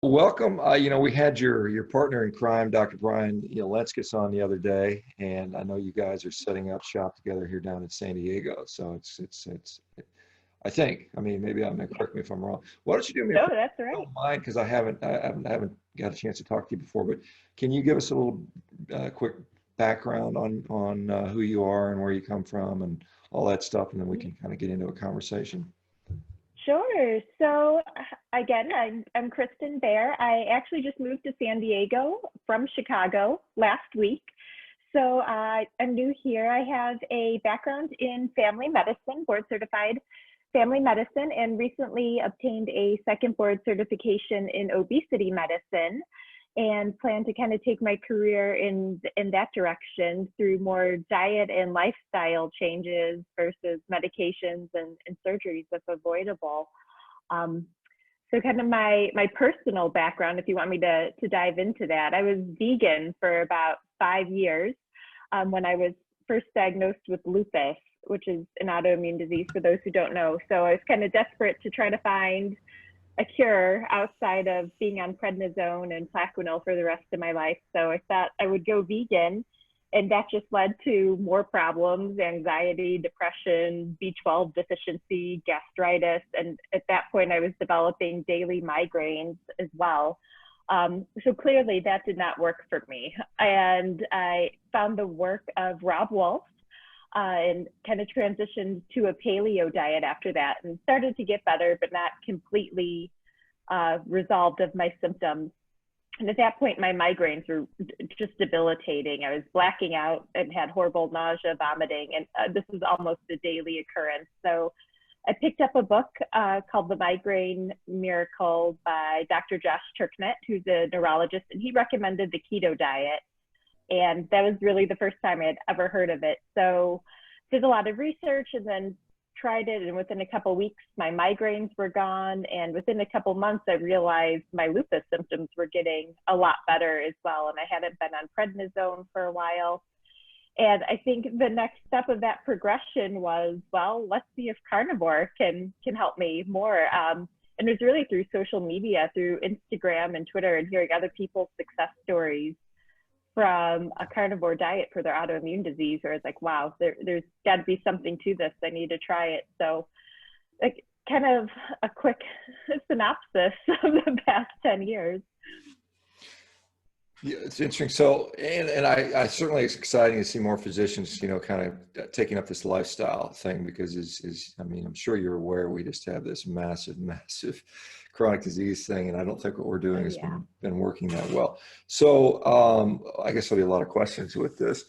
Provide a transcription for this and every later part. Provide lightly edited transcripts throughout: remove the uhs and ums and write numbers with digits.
welcome. We had your partner in crime, Dr. Brian Lenskis, on the other day, and I know you guys are setting up shop together here down in San Diego. So I think, I mean, maybe correct me if I'm wrong. Why don't you do me a No, favor? that's If you right. don't mind, because I haven't got a chance to talk to you before, but can you give us a little quick background on who you are and where you come from and all that stuff, and then we can kind of get into a conversation. Sure. So again, I'm Kristin Baier. I actually just moved to San Diego from Chicago last week. So I'm new here. I have a background in family medicine, board certified family medicine, and recently obtained a second board certification in obesity medicine, and plan to kind of take my career in that direction through more diet and lifestyle changes versus medications and surgeries if avoidable. So kind of my personal background, if you want me to dive into that, I was vegan for about 5 years when I was first diagnosed with lupus, which is an autoimmune disease for those who don't know. So I was kind of desperate to try to find a cure outside of being on prednisone and Plaquenil for the rest of my life. So I thought I would go vegan, and that just led to more problems: anxiety, depression, B12 deficiency, gastritis. And at that point I was developing daily migraines as well. So clearly that did not work for me. And I found the work of Rob Wolf and kind of transitioned to a paleo diet after that, and started to get better, but not completely resolved of my symptoms. And at that point, my migraines were just debilitating. I was blacking out and had horrible nausea, vomiting, and this was almost a daily occurrence. So I picked up a book called The Migraine Miracle by Dr. Josh Turknett, who's a neurologist, and he recommended the keto diet. And that was really the first time I had ever heard of it. So did a lot of research and then tried it. And within a couple of weeks, my migraines were gone. And within a couple of months, I realized my lupus symptoms were getting a lot better as well. And I hadn't been on prednisone for a while. And I think the next step of that progression was, well, let's see if Carnivore can help me more. And it was really through social media, through Instagram and Twitter, and hearing other people's success stories from a carnivore diet for their autoimmune disease, where it's like, wow, there's got to be something to this. I need to try it. So like kind of a quick synopsis of the past 10 years. Yeah, it's interesting. So, and I certainly, it's exciting to see more physicians, kind of taking up this lifestyle thing, because I mean, I'm sure you're aware, we just have this massive chronic disease thing, and I don't think what we're doing has been working that well. So, I guess there'll be a lot of questions with this.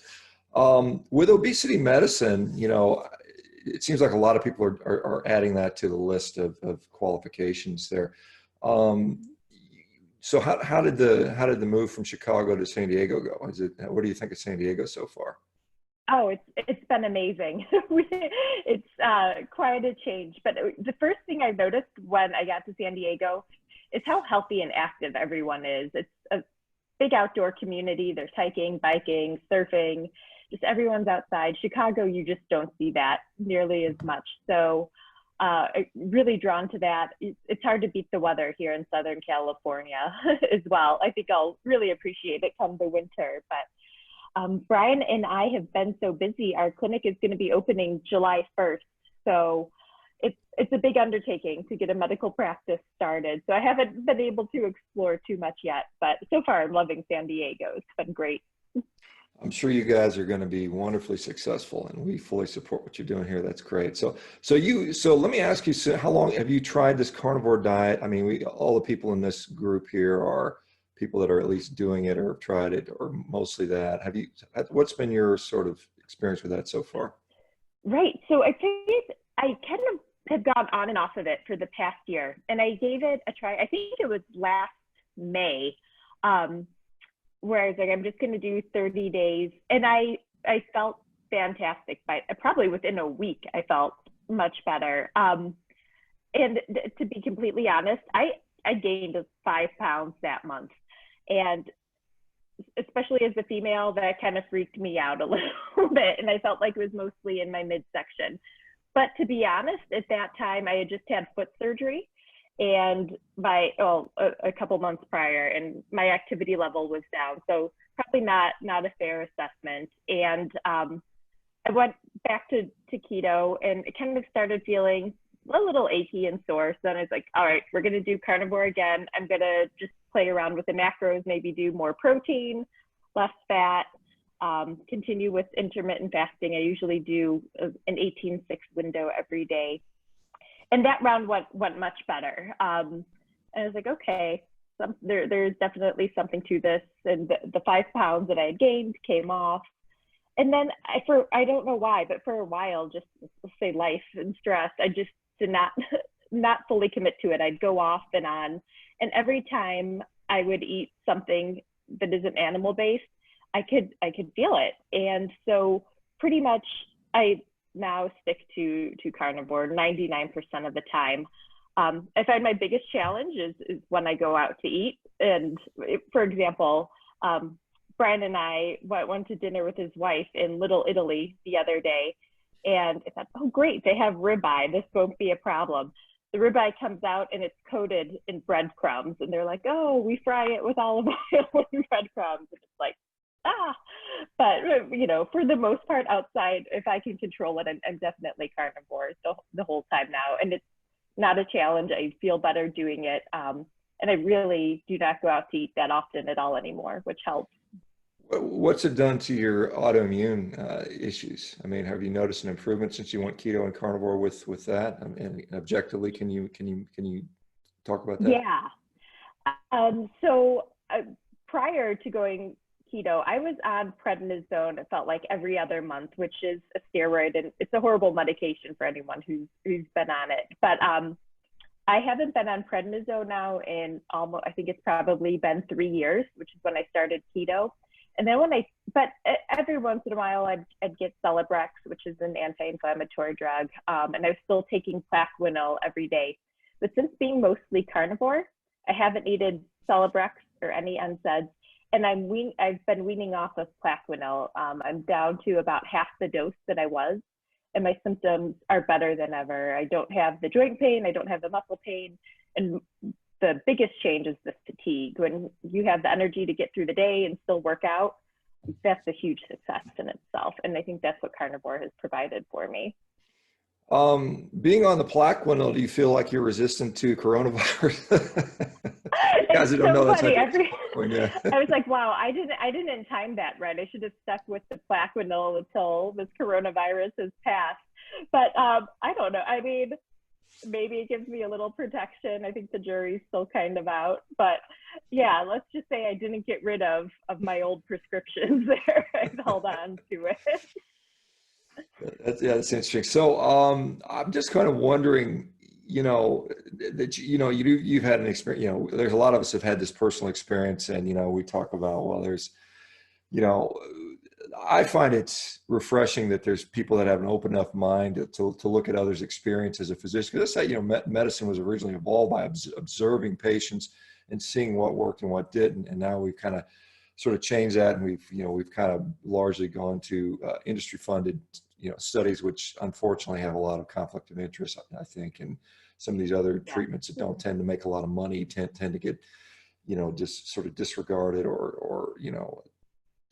With obesity medicine, it seems like a lot of people are adding that to the list of qualifications there. So how did the move from Chicago to San Diego go? What do you think of San Diego so far? Oh, it's been amazing. It's quite a change. But the first thing I noticed when I got to San Diego is how healthy and active everyone is. It's a big outdoor community. There's hiking, biking, surfing, just everyone's outside. Chicago, you just don't see that nearly as much. So really drawn to that. It's hard to beat the weather here in Southern California as well. I think I'll really appreciate it come the winter. But Brian and I have been so busy. Our clinic is going to be opening July 1st. So it's a big undertaking to get a medical practice started. So I haven't been able to explore too much yet, but so far I'm loving San Diego. It's been great. I'm sure you guys are going to be wonderfully successful, and we fully support what you're doing here. That's great. So let me ask you, so how long have you tried this carnivore diet? I mean, all the people in this group here are people that are at least doing it or have tried it, or mostly that. What's been your sort of experience with that so far? Right. So I think I kind of have gone on and off of it for the past year, and I gave it a try. I think it was last May. Where I was like, I'm just going to do 30 days. And I felt fantastic. But probably within a week, I felt much better. And to be completely honest, I gained 5 pounds that month. And especially as a female, that kind of freaked me out a little bit. And I felt like it was mostly in my midsection. But to be honest, at that time, I had just had foot surgery. and a couple months prior, and my activity level was down. So probably not a fair assessment. And I went back to keto, and it kind of started feeling a little achy and sore. So then I was like, all right, we're going to do carnivore again. I'm going to just play around with the macros, maybe do more protein, less fat, continue with intermittent fasting. I usually do an 18-6 window every day. And that round went much better. And I was like, okay, there's definitely something to this. And the 5 pounds that I had gained came off. And then I don't know why, but for a while, just let's say life and stress, I just did not fully commit to it. I'd go off and on. And every time I would eat something that isn't animal based, I could feel it. And so pretty much I now stick to carnivore 99% of the time. I find my biggest challenge is when I go out to eat. And for example, Brian and I went to dinner with his wife in Little Italy the other day. And I thought, oh, great, they have ribeye. This won't be a problem. The ribeye comes out and it's coated in breadcrumbs. And they're like, oh, we fry it with olive oil and breadcrumbs. And it's like, but you know, for the most part outside, if I can control it, I'm definitely carnivore the whole time now. And it's not a challenge. I feel better doing it. And I really do not go out to eat that often at all anymore, which helps. What's it done to your autoimmune issues? I mean, have you noticed an improvement since you went keto and carnivore with that? I mean, objectively, can you talk about that? Yeah. So prior to going keto, I was on prednisone. It felt like every other month, which is a steroid, and it's a horrible medication for anyone who's been on it. But I haven't been on prednisone now in almost, I think it's probably been 3 years, which is when I started keto. And then but every once in a while I'd get Celebrex, which is an anti-inflammatory drug. And I was still taking Plaquenil every day. But since being mostly carnivore, I haven't needed Celebrex or any NSAIDs. And I've been weaning off of Plaquenil. I'm down to about half the dose that I was, and my symptoms are better than ever. I don't have the joint pain, I don't have the muscle pain, and the biggest change is the fatigue. When you have the energy to get through the day and still work out, that's a huge success in itself. And I think that's what carnivore has provided for me. Being on the Plaquenil, do you feel like you're resistant to coronavirus? Guys, It's who don't so know that's funny. yeah. I was like, wow, I didn't time that right. I should have stuck with the Plaquenil until this coronavirus has passed. But I don't know. I mean, maybe it gives me a little protection. I think the jury's still kind of out. But yeah, let's just say I didn't get rid of my old prescriptions there. I held on to it. That's interesting. So I'm just kind of wondering, you know, that you've had an experience. You know, there's a lot of us have had this personal experience, and we talk about, well, there's, I find it's refreshing that there's people that have an open enough mind to look at others' experience as a physician. Because that's how medicine was originally evolved, by observing patients and seeing what worked and what didn't, and now we've kind of sort of changed that, and we've kind of largely gone to industry funded studies, which unfortunately have a lot of conflict of interest, I think, and some of these other treatments that don't tend to make a lot of money tend to get just sort of disregarded or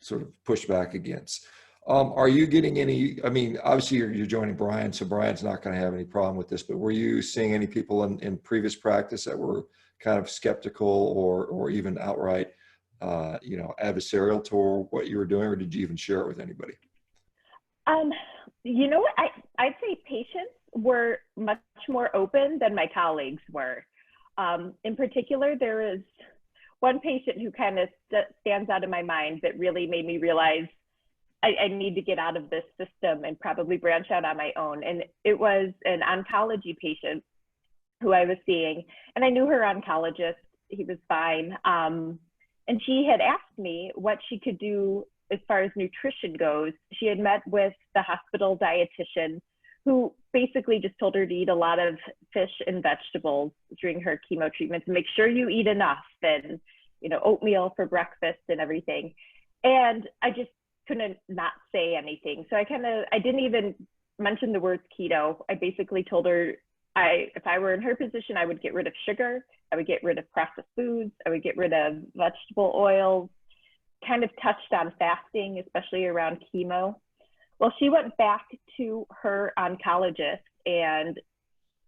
sort of pushed back against. Are you getting any, I mean, obviously you're joining Brian, so Brian's not going to have any problem with this, but were you seeing any people in previous practice that were kind of skeptical or even outright adversarial to what you were doing, or did you even share it with anybody? You know what? I'd say patients were much more open than my colleagues were. In particular, there is one patient who kind of stands out in my mind that really made me realize I need to get out of this system and probably branch out on my own. And it was an oncology patient who I was seeing, and I knew her oncologist. He was fine. And she had asked me what she could do as far as nutrition goes. She had met with the hospital dietitian, who basically just told her to eat a lot of fish and vegetables during her chemo treatments, and make sure you eat enough, and oatmeal for breakfast and everything. And I just couldn't not say anything. So I didn't even mention the words keto. I basically told her if I were in her position, I would get rid of sugar. I would get rid of processed foods. I would get rid of vegetable oils, kind of touched on fasting, especially around chemo. Well, she went back to her oncologist and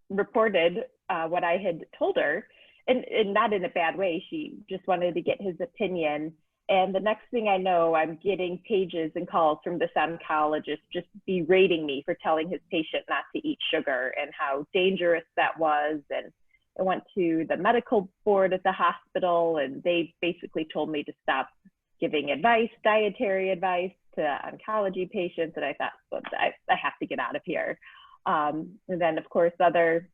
reported what I had told her, and not in a bad way. She just wanted to get his opinion. And the next thing I know, I'm getting pages and calls from this oncologist just berating me for telling his patient not to eat sugar and how dangerous that was. And I went to the medical board at the hospital, and they basically told me to stop giving advice, dietary advice to oncology patients. And I thought, well, I have to get out of here. And then, of course, other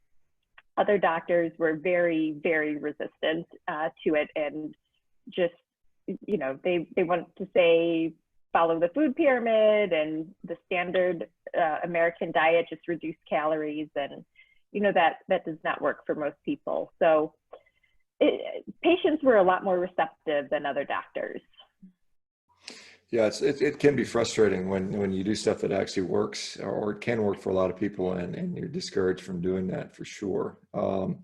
doctors were very, very resistant to it, and just, you know, they want to say follow the food pyramid and the standard American diet, just reduce calories, and you know that does not work for most people. So patients were a lot more receptive than other doctors. Yeah, it can be frustrating when you do stuff that actually works, or it can work for a lot of people, and you're discouraged from doing that for sure. So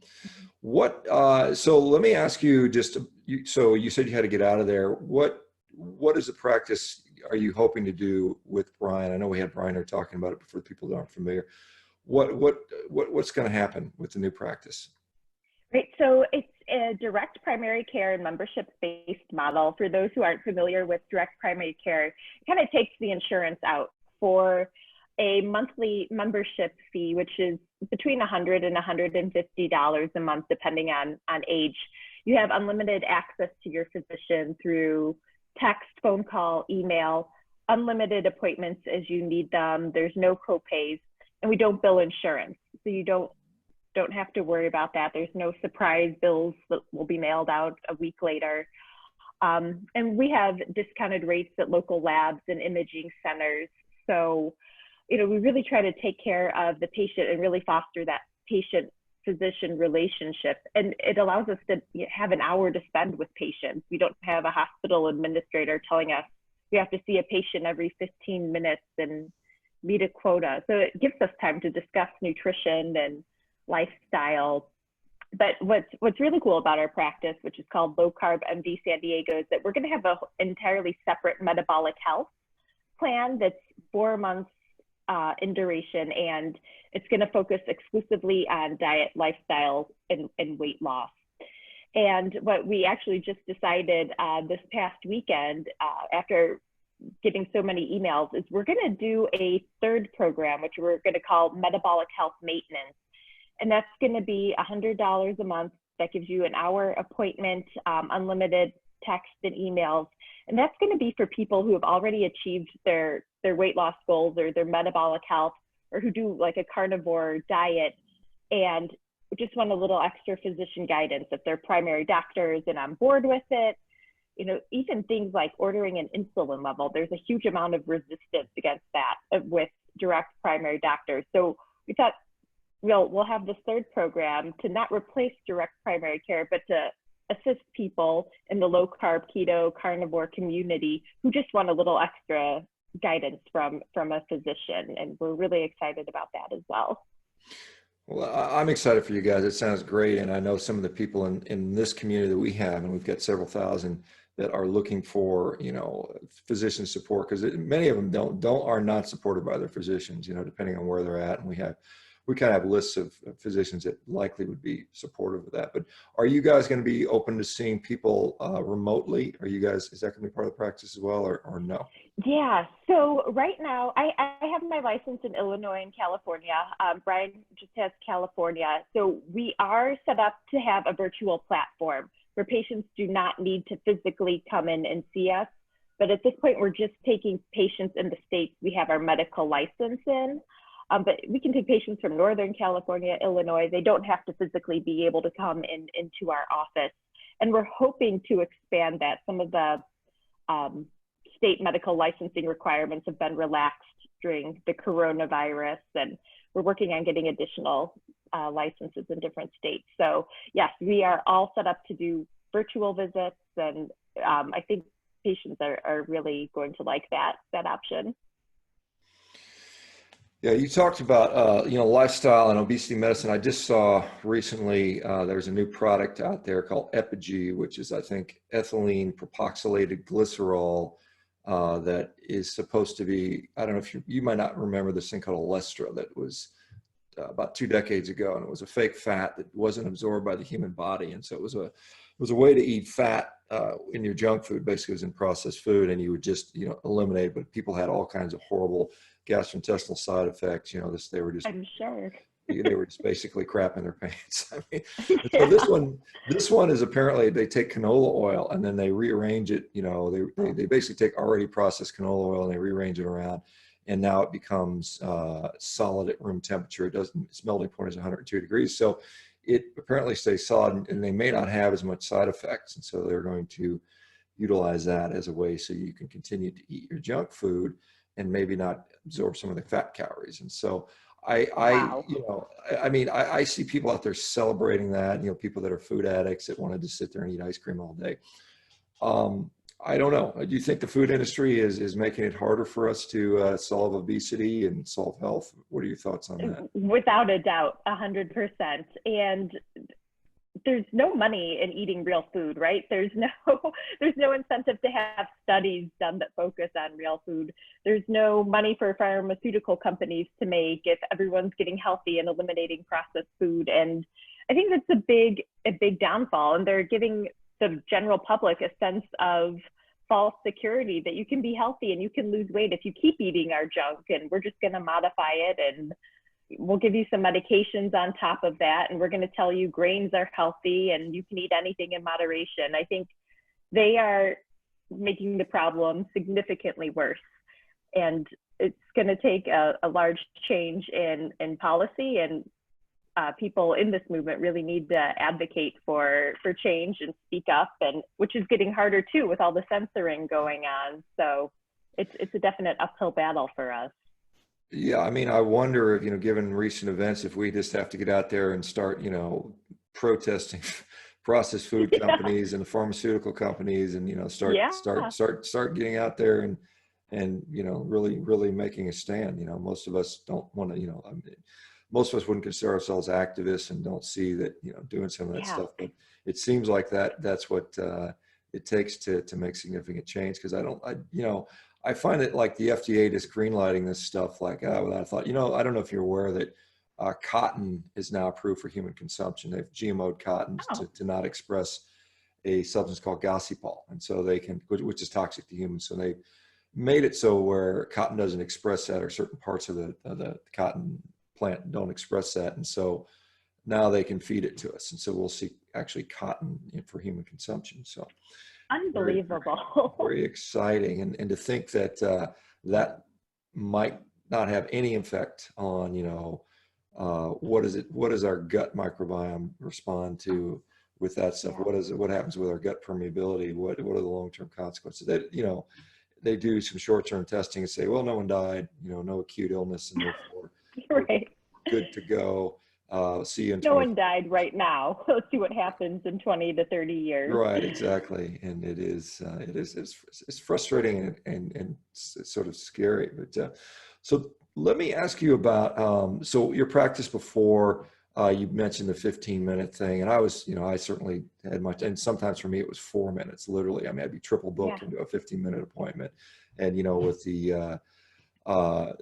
let me ask you, so you said you had to get out of there. What is the practice are you hoping to do with Brian? I know we had Brian there talking about it, but for the people that aren't familiar, what's going to happen with the new practice? Right, so it's a direct primary care and membership-based model. For those who aren't familiar with direct primary care, it kind of takes the insurance out for a monthly membership fee, which is between $100 and $150 a month, depending on age. You have unlimited access to your physician through text, phone call, email, unlimited appointments as you need them. There's no copays, and we don't bill insurance, so you don't have to worry about that. There's no surprise bills that will be mailed out a week later. And we have discounted rates at local labs and imaging centers. So, you know, we really try to take care of the patient and really foster that patient-physician relationship. And it allows us to have an hour to spend with patients. We don't have a hospital administrator telling us we have to see a patient every 15 minutes and meet a quota. So it gives us time to discuss nutrition and lifestyle. But what's really cool about our practice, which is called Low Carb MD San Diego, is that we're going to have an entirely separate metabolic health plan that's 4 months in duration, and it's going to focus exclusively on diet, lifestyle, and weight loss. And what we actually just decided this past weekend, after getting so many emails, is we're going to do a third program, which we're going to call Metabolic Health Maintenance. And that's going to be $100 a month. That gives you an hour appointment, unlimited text and emails. And that's going to be for people who have already achieved their weight loss goals or their metabolic health, or who do like a carnivore diet and just want a little extra physician guidance. If their primary doctor isn't on board with it, you know, even things like ordering an insulin level, there's a huge amount of resistance against that with direct primary doctors. So we thought, we'll have this third program to not replace direct primary care, but to assist people in the low carb, keto, carnivore community who just want a little extra guidance from a physician. And we're really excited about that as well. Well, I'm excited for you guys. It sounds great. And I know some of the people in this community that we have, and we've got several thousand that are looking for, you know, physician support, because many of them are not supported by their physicians, you know, depending on where they're at. And we kind of have lists of physicians that likely would be supportive of that. But are you guys going to be open to seeing people remotely? Is that going to be part of the practice as well, or no? Yeah, so right now I have my license in Illinois and California. Brian just has California. So we are set up to have a virtual platform where patients do not need to physically come in and see us. But at this point, we're just taking patients in the states we have our medical license in. But we can take patients from Northern California, Illinois. They don't have to physically be able to come into our office. And we're hoping to expand that. Some of the state medical licensing requirements have been relaxed during the coronavirus, and we're working on getting additional licenses in different states. So yes, we are all set up to do virtual visits, and I think patients are really going to like that option. Yeah, you talked about lifestyle and obesity medicine. I just saw recently there's a new product out there called Epig, which is I think ethylene propoxylated glycerol that is supposed to be. I don't know if you might not remember this thing called Olestra that was about 2 decades ago, and it was a fake fat that wasn't absorbed by the human body, and so it was a way to eat fat in your junk food. Basically, it was in processed food, and you would just eliminate it. But people had all kinds of horrible gastrointestinal side effects. They were just I'm sure. they were just basically crapping their pants. I mean, and so Yeah. this one is apparently they take canola oil and then they rearrange it. They basically take already processed canola oil and they rearrange it around, and now it becomes solid at room temperature. Its melting point is 102 degrees, so it apparently stays solid, and they may not have as much side effects, and so they're going to utilize that as a way so you can continue to eat your junk food and maybe not absorb some of the fat calories. And so Wow. I see people out there celebrating that, people that are food addicts that want to just sit there and eat ice cream all day. I don't know. Do you think the food industry is making it harder for us to solve obesity and solve health? What are your thoughts on that? Without a doubt, 100%. And there's no money in eating real food, right? There's no incentive to have studies done that focus on real food. There's no money for pharmaceutical companies to make if everyone's getting healthy and eliminating processed food. And I think that's a big downfall. And they're giving the general public a sense of false security that you can be healthy and you can lose weight if you keep eating our junk, and we're just going to modify it, and we'll give you some medications on top of that, and we're going to tell you grains are healthy and you can eat anything in moderation. I think they are making the problem significantly worse, and it's going to take a large change in policy, and people in this movement really need to advocate for change and speak up, and which is getting harder too with all the censoring going on. So it's a definite uphill battle for us. Yeah, I mean, I wonder if, given recent events, if we just have to get out there and start, protesting processed food Yeah. companies and the pharmaceutical companies, and, start, Yeah. start, start, start getting out there and, really, really making a stand. Most of us don't want to, I mean, most of us wouldn't consider ourselves activists and don't see that, doing some of that Yeah. stuff, but it seems like that's what it takes to make significant change. Cause I find it like the FDA just greenlighting this stuff without thought. I don't know if you're aware that cotton is now approved for human consumption. They've GMO'd cotton Oh, to not express a substance called gossypol, and so they can, which is toxic to humans. So they made it so where cotton doesn't express that, or certain parts of the cotton plant don't express that, and so now they can feed it to us, and so we'll see actually cotton for human consumption. So very, unbelievable. very exciting. And to think that that might not have any effect on, what does our gut microbiome respond to with that stuff? Yeah. What happens with our gut permeability? What are the long-term consequences? They do some short-term testing and say, well, no one died, no acute illness, and therefore we're Right. good to go. See you in No 20. one died right now. Let's see what happens in 20 to 30 years. Right, exactly, and it's frustrating and it's sort of scary. But so let me ask you about so your practice before. You mentioned the 15-minute thing, and I certainly had much, and sometimes for me it was 4 minutes, literally. I mean, I'd be triple Yeah. booked into a 15-minute appointment, and with uh,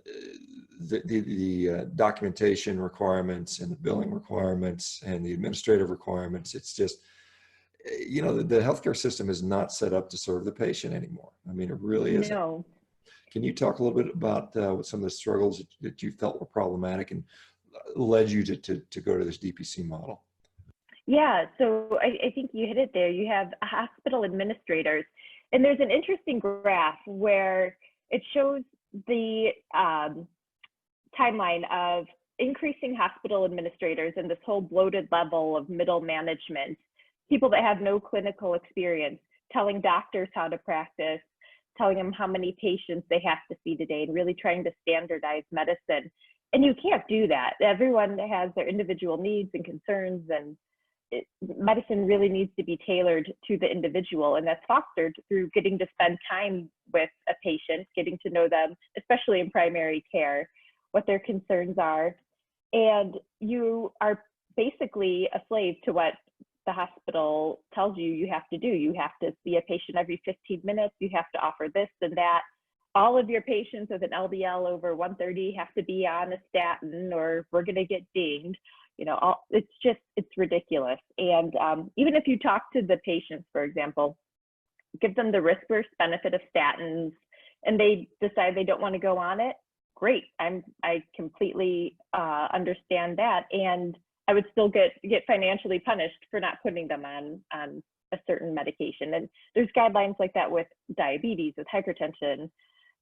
the documentation requirements and the billing requirements and the administrative requirements, it's just the healthcare system is not set up to serve the patient anymore. I mean, it really isn't. No. Can you talk a little bit about what some of the struggles that you felt were problematic and led you to go to this DPC model? Yeah, so I think you hit it there. You have hospital administrators, and there's an interesting graph where it shows the timeline of increasing hospital administrators and this whole bloated level of middle management, people that have no clinical experience, telling doctors how to practice, telling them how many patients they have to see a day, and really trying to standardize medicine. And you can't do that. Everyone has their individual needs and concerns, and medicine really needs to be tailored to the individual, and that's fostered through getting to spend time with a patient, getting to know them, especially in primary care, what their concerns are. And you are basically a slave to what the hospital tells you you have to do. You have to see a patient every 15 minutes. You have to offer this and that. All of your patients with an LDL over 130 have to be on a statin, or we're going to get dinged. You know, it's ridiculous. And even if you talk to the patients, for example, give them the risk versus benefit of statins, and they decide they don't want to go on it, great. I completely understand that. And I would still get financially punished for not putting them on a certain medication. And there's guidelines like that with diabetes, with hypertension.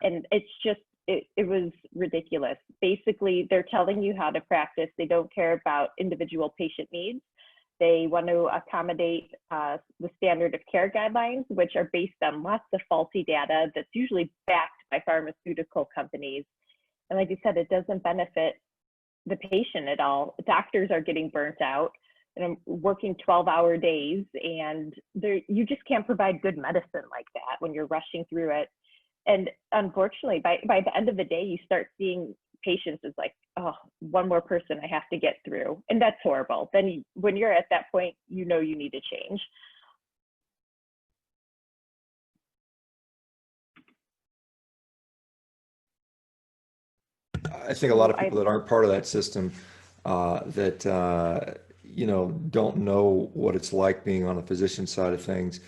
And it's just, it was ridiculous. Basically, they're telling you how to practice. They don't care about individual patient needs. They want to accommodate the standard of care guidelines, which are based on lots of faulty data that's usually backed by pharmaceutical companies. And like you said, it doesn't benefit the patient at all. Doctors are getting burnt out and working 12-hour days, and you just can't provide good medicine like that when you're rushing through it. And unfortunately, by the end of the day, you start seeing patients as like, oh, one more person I have to get through. And that's horrible. Then when you're at that point, you know you need to change. I think a lot of people that aren't part of that system you know, don't know what it's like being on the physician side of things,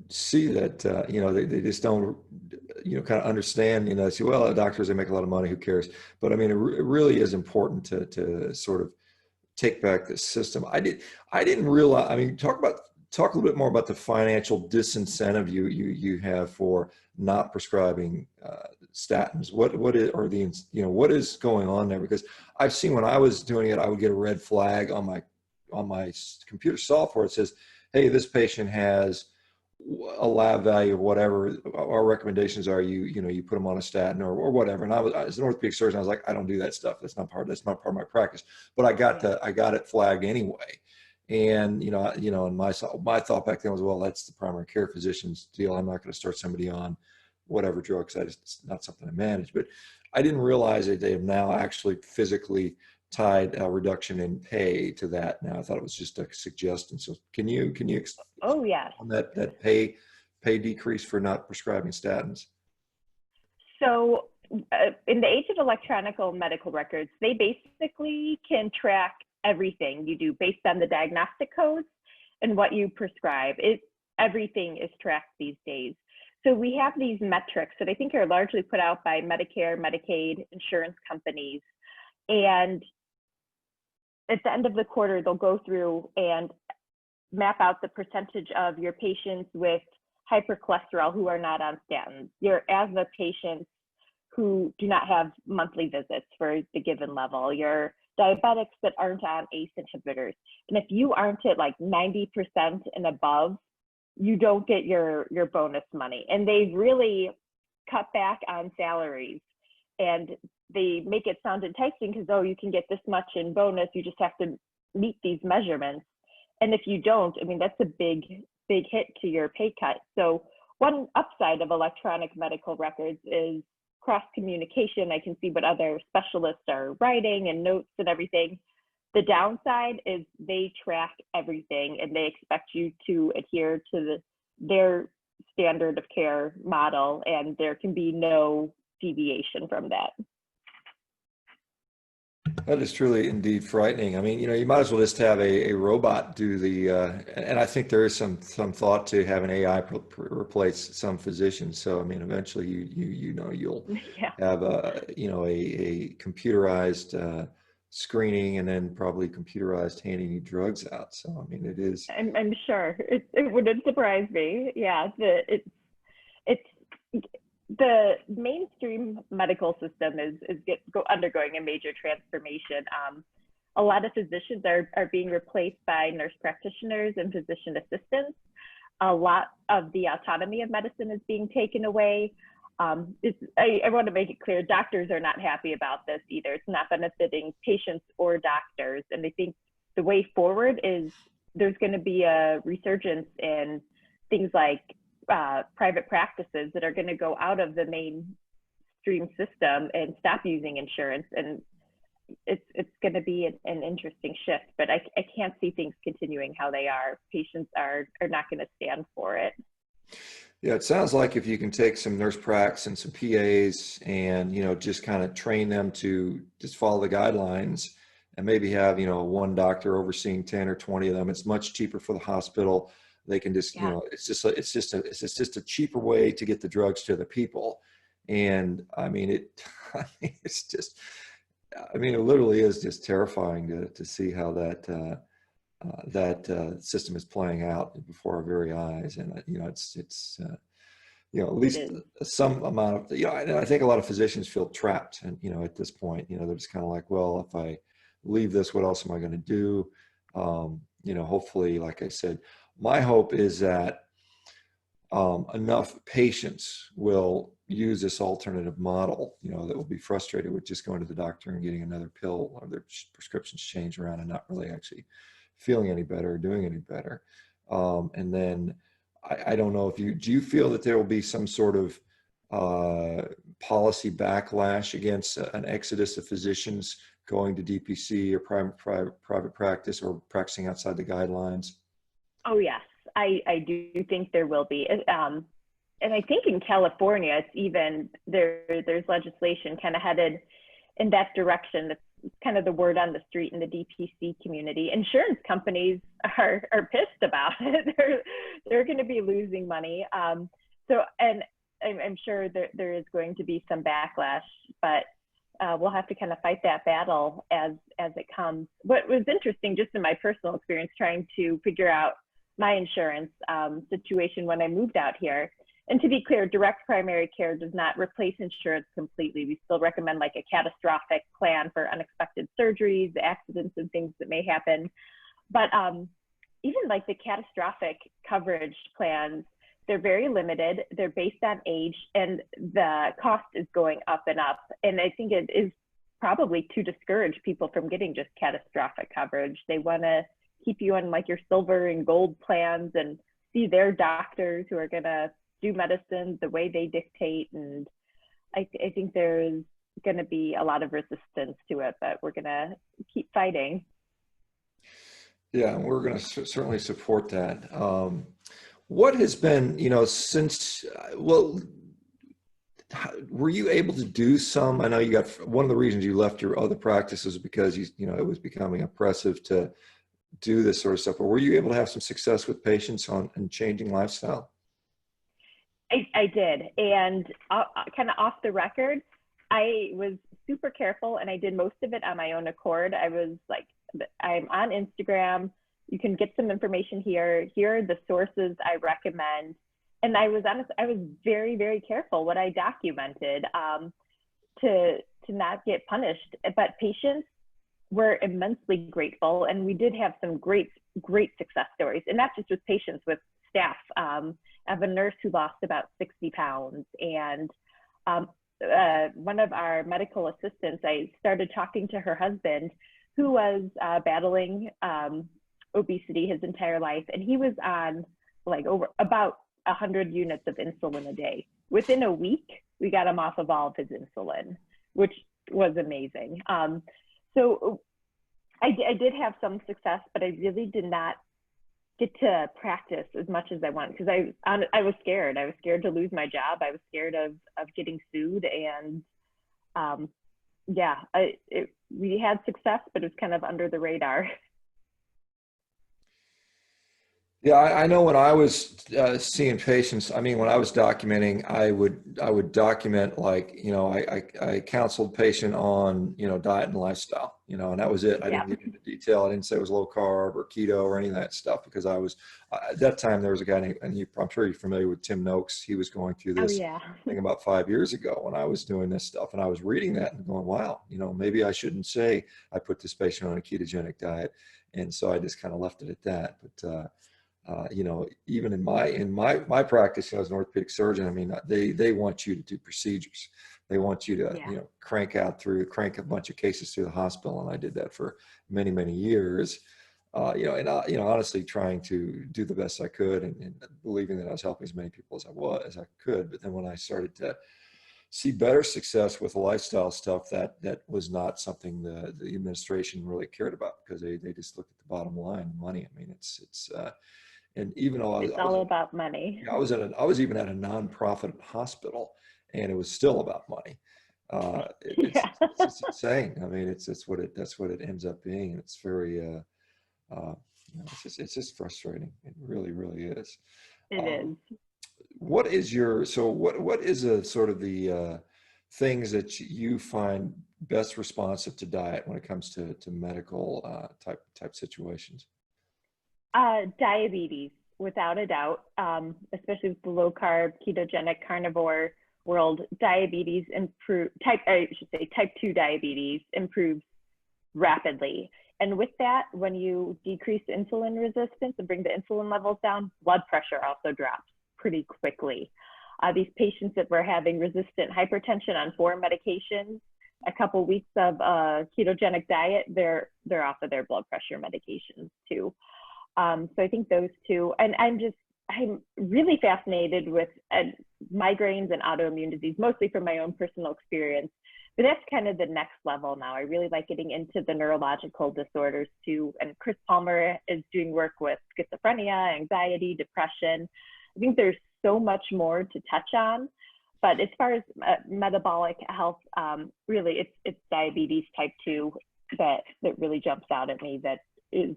see that, you know, they just don't, you know, kind of understand, you know, say, well, doctors, they make a lot of money, who cares? But I mean, it really is important to sort of take back the system. I didn't realize, I mean, talk a little bit more about the financial disincentive you have for not prescribing statins. What is, or the, you know, what is going on there? Because I've seen when I was doing it, I would get a red flag on my computer software. It says, hey, this patient has a lab value of whatever. Our recommendations are you know, you put them on a statin or whatever. And I was, as an orthopedic surgeon, I was like, I don't do that stuff. That's not part of my practice. But I got it flagged anyway. And, you know, and my thought back then was, well, that's the primary care physician's deal. I'm not going to start somebody on whatever drugs. It's not something I manage. But I didn't realize that they have now actually physically tied a reduction in pay to that. Now I thought it was just a suggestion. So can you Oh, yes. on that pay decrease for not prescribing statins? So in the age of electronic medical records, they basically can track everything you do based on the diagnostic codes and what you prescribe. Everything is tracked these days. So we have these metrics that I think are largely put out by Medicare, Medicaid, insurance companies. And at the end of the quarter, they'll go through and map out the percentage of your patients with hypercholesterol who are not on statins, your asthma patients who do not have monthly visits for the given level, your diabetics that aren't on ACE inhibitors. And if you aren't at like 90% and above, you don't get your bonus money. And they've really cut back on salaries, and they make it sound enticing because, oh, you can get this much in bonus, you just have to meet these measurements. And if you don't, I mean, that's a big hit to your pay cut. So one upside of electronic medical records is cross communication. I can see what other specialists are writing and notes and everything. The downside is they track everything and they expect you to adhere to their standard of care model, and there can be no deviation from that. That is truly indeed frightening. I mean, you know, you might as well just have a robot do the, and I think there is some thought to having AI replace some physicians. So, I mean, eventually you know, you'll have you know, a computerized screening, and then probably computerized handing you drugs out. So, I mean, it is. I'm sure it wouldn't surprise me. Yeah, the mainstream medical system is undergoing a major transformation. A lot of physicians are being replaced by nurse practitioners and physician assistants. A lot of the autonomy of medicine is being taken away. I want to make it clear, doctors are not happy about this either. It's not benefiting patients or doctors. And I think the way forward is there's going to be a resurgence in things like private practices that are going to go out of the mainstream upstream system and stop using insurance. And it's going to be an interesting shift, but I can't see things continuing how they are. Patients are not going to stand for it. Yeah, it sounds like if you can take some nurse pracs and some PAs and, just kind of train them to just follow the guidelines and maybe have, one doctor overseeing 10 or 20 of them, it's much cheaper for the hospital. They can just, Yeah. it's just a cheaper way to get the drugs to the people. And I mean, it's just, it literally is just terrifying to see how that system is playing out before our very eyes. And, it's at least some amount of, and I think a lot of physicians feel trapped. And, at this point, they're just kind of like, well, if I leave this, what else am I going to do? Hopefully, like I said, my hope is that enough patients will use this alternative model, that will be frustrated with just going to the doctor and getting another pill or their prescriptions changed around and not really actually feeling any better or doing any better. And then I don't know do you feel that there will be some sort of policy backlash against an exodus of physicians going to DPC or private practice or practicing outside the guidelines? Oh, yes, I do think there will be. And I think in California, it's even there's legislation kind of headed in that direction. That's kind of the word on the street in the DPC community. Insurance companies are pissed about it. They're going to be losing money. And I'm sure there is going to be some backlash, but we'll have to kind of fight that battle as it comes. What was interesting, just in my personal experience, trying to figure out my insurance situation when I moved out here. And to be clear, direct primary care does not replace insurance completely. We still recommend like a catastrophic plan for unexpected surgeries, accidents, and things that may happen. But even like the catastrophic coverage plans, they're very limited. They're based on age, and the cost is going up and up. And I think it is probably to discourage people from getting just catastrophic coverage. They want to keep you on like your silver and gold plans and see their doctors who are going to do medicine the way they dictate. And I think there's going to be a lot of resistance to it, but we're going to keep fighting. Yeah, we're going to certainly support that. What has been, since, were you able to do some? I know you got, one of the reasons you left your other practices because it was becoming oppressive to do this sort of stuff, but were you able to have some success with patients on changing lifestyle? I did. And kind of off the record, I was super careful and I did most of it on my own accord. I was like, I'm on Instagram. You can get some information here. Here are the sources I recommend. And I was honest, I was very, very careful what I documented to not get punished. But patients were immensely grateful. And we did have some great success stories. And not just with patients, with staff. I have a nurse who lost about 60 pounds. And one of our medical assistants, I started talking to her husband, who was battling obesity his entire life. And he was on like about 100 units of insulin a day. Within a week, we got him off of all of his insulin, which was amazing. So I did have some success, but I really did not get to practice as much as I want because I was scared. I was scared to lose my job. I was scared of getting sued. And we had success, but it was kind of under the radar. Yeah, I know when I was seeing patients, when I was documenting, I would document like, I counseled patient on, diet and lifestyle, and that was it. I didn't get into detail. I didn't say it was low carb or keto or any of that stuff because I was, at that time there was a guy named, and I'm sure you're familiar with Tim Noakes. He was going through this thing about 5 years ago when I was doing this stuff, and I was reading that and going, wow, maybe I shouldn't say I put this patient on a ketogenic diet. And so I just kind of left it at that. But, even in my practice, as an orthopedic surgeon, they want you to do procedures. They want you to, crank a bunch of cases through the hospital. And I did that for many, many years, honestly trying to do the best I could and believing that I was helping as many people as I could. But then when I started to see better success with the lifestyle stuff that was not something the administration really cared about, because they just looked at the bottom line, money. I mean, and even though It's all about money. I was even at a nonprofit hospital, and it was still about money. Yeah. It's just insane. I mean, that's what it ends up being. And it's very, it's just frustrating. It really, really is. It is. What is what is a sort of the things that you find best responsive to diet when it comes to medical type situations? Diabetes, without a doubt, especially with the low carb, ketogenic, carnivore world. Diabetes type 2 diabetes improves rapidly. And with that, when you decrease insulin resistance and bring the insulin levels down, blood pressure also drops pretty quickly. These patients that were having resistant hypertension on 4 medications, a couple weeks of a ketogenic diet, they're off of their blood pressure medications too. So I think those two, and I'm really fascinated with migraines and autoimmune disease, mostly from my own personal experience. But that's kind of the next level now. I really like getting into the neurological disorders too. And Chris Palmer is doing work with schizophrenia, anxiety, depression. I think there's so much more to touch on. But as far as metabolic health, really it's diabetes type 2 that really jumps out at me, that is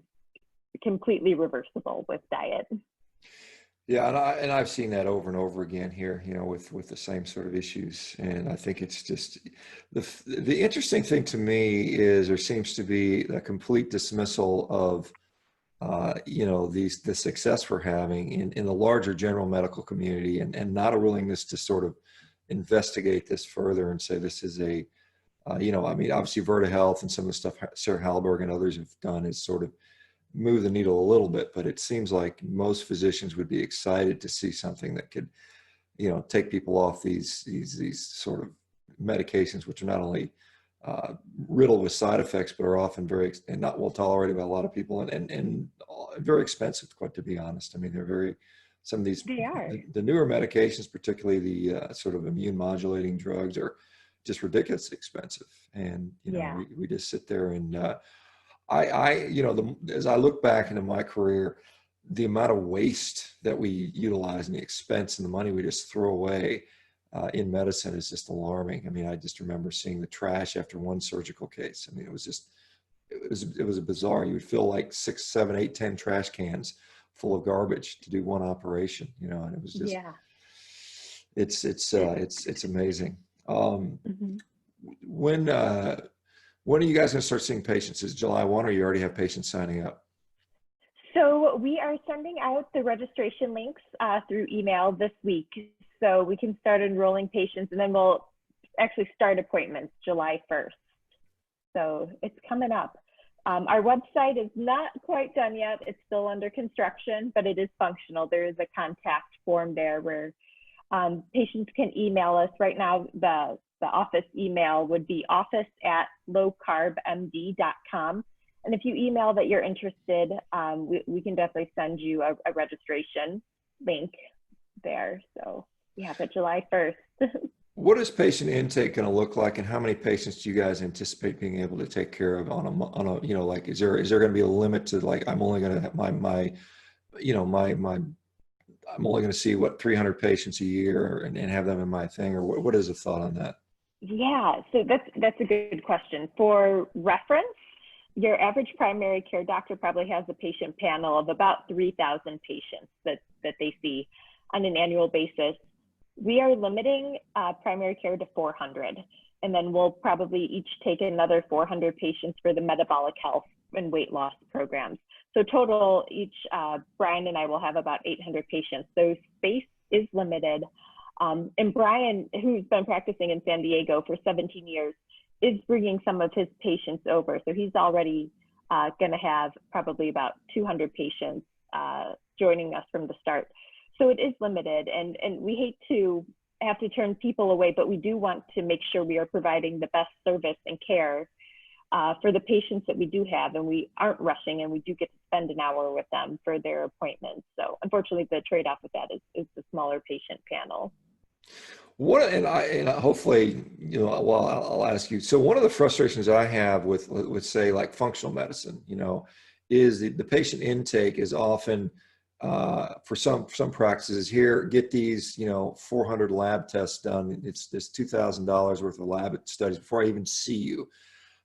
completely reversible with diet. Yeah, and I've seen that over and over again here, with the same sort of issues. And I think it's just the interesting thing to me is there seems to be a complete dismissal of the success we're having in the larger general medical community, and not a willingness to sort of investigate this further and say this is I mean, obviously Verta Health and some of the stuff Sarah Halberg and others have done is sort of move the needle a little bit, but it seems like most physicians would be excited to see something that could, take people off these sort of medications, which are not only riddled with side effects, but are often and not well tolerated by a lot of people, and very expensive, quite to be honest. I mean, some of these, They are. the newer medications, particularly the sort of immune modulating drugs, are just ridiculously expensive. And, we just sit there and, as I look back into my career, the amount of waste that we utilize and the expense and the money we just throw away in medicine is just alarming. I mean, I just remember seeing the trash after one surgical case. I mean, it was bizarre. You would fill like 6, 7, 8, 10 trash cans full of garbage to do one operation, and it was just, it's amazing. When are you guys going to start seeing patients? Is July 1, or you already have patients signing up? So we are sending out the registration links through email this week, so we can start enrolling patients, and then we'll actually start appointments July 1st. So it's coming up. Our website is not quite done yet. It's still under construction, but it is functional. There is a contact form there where patients can email us. Right now, the office email would be office@lowcarbmd.com. And if you email that you're interested, we can definitely send you a registration link there. So yeah, but July 1st. What is patient intake going to look like, and how many patients do you guys anticipate being able to take care of on a like, is there going to be a limit to, like, I'm only going to have I'm only going to see 300 patients a year and have them in my thing, or what is the thought on that? Yeah, so that's a good question. For reference, your average primary care doctor probably has a patient panel of about 3,000 patients that they see on an annual basis. We are limiting primary care to 400, and then we'll probably each take another 400 patients for the metabolic health and weight loss programs. So total, each Brian and I will have about 800 patients. So space is limited. And Brian, who's been practicing in San Diego for 17 years, is bringing some of his patients over. So he's already going to have probably about 200 patients joining us from the start. So it is limited, and we hate to have to turn people away, but we do want to make sure we are providing the best service and care for the patients that we do have, and we aren't rushing, and we do get to spend an hour with them for their appointments. So unfortunately, the trade-off with that is the smaller patient panel. Hopefully, well, I'll ask you. So one of the frustrations I have with say like functional medicine, is the patient intake is often for some practices here, get these, 400 lab tests done. It's this $2,000 worth of lab studies before I even see you.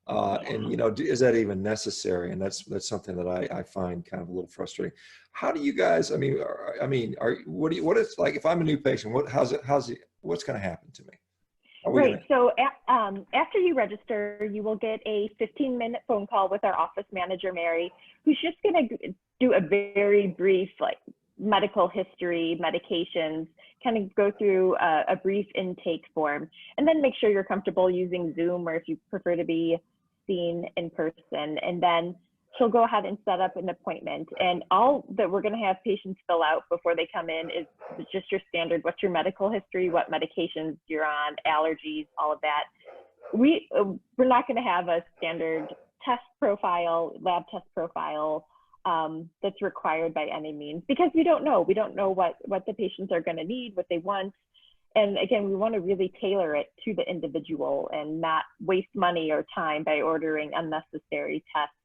And is that even necessary? And that's something that I find kind of a little frustrating. How do you guys? What is like if I'm a new patient? What's going to happen to me? Right. So after you register, you will get a 15-minute phone call with our office manager, Mary, who's just going to do a very brief medical history, medications, kind of go through a brief intake form, and then make sure you're comfortable using Zoom, or if you prefer to be seen in person. And then she'll go ahead and set up an appointment. And all that we're going to have patients fill out before they come in is just your standard, what's your medical history, what medications you're on, allergies, all of that. We're not going to have a standard test profile, lab test profile that's required by any means, because we don't know what the patients are going to need, what they want. And again, we want to really tailor it to the individual and not waste money or time by ordering unnecessary tests.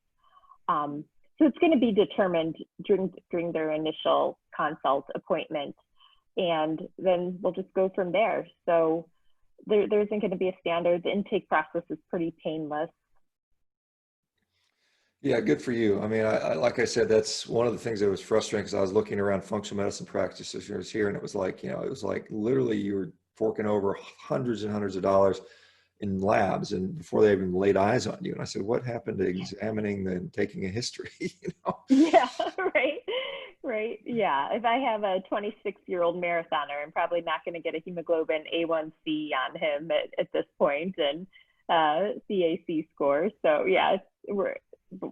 So it's going to be determined during their initial consult appointment, and then we'll just go from there. So there isn't going to be a standard. The intake process is pretty painless. Yeah, good for you. I mean, like I said, that's one of the things that was frustrating, because I was looking around functional medicine practitioners here, and it was like, literally you were forking over hundreds and hundreds of dollars in labs, and before they even laid eyes on you. And I said, what happened to examining and taking a history? Yeah, right. Yeah. If I have a 26-year-old marathoner, I'm probably not going to get a hemoglobin A1C on him at this point, and CAC score. So yeah,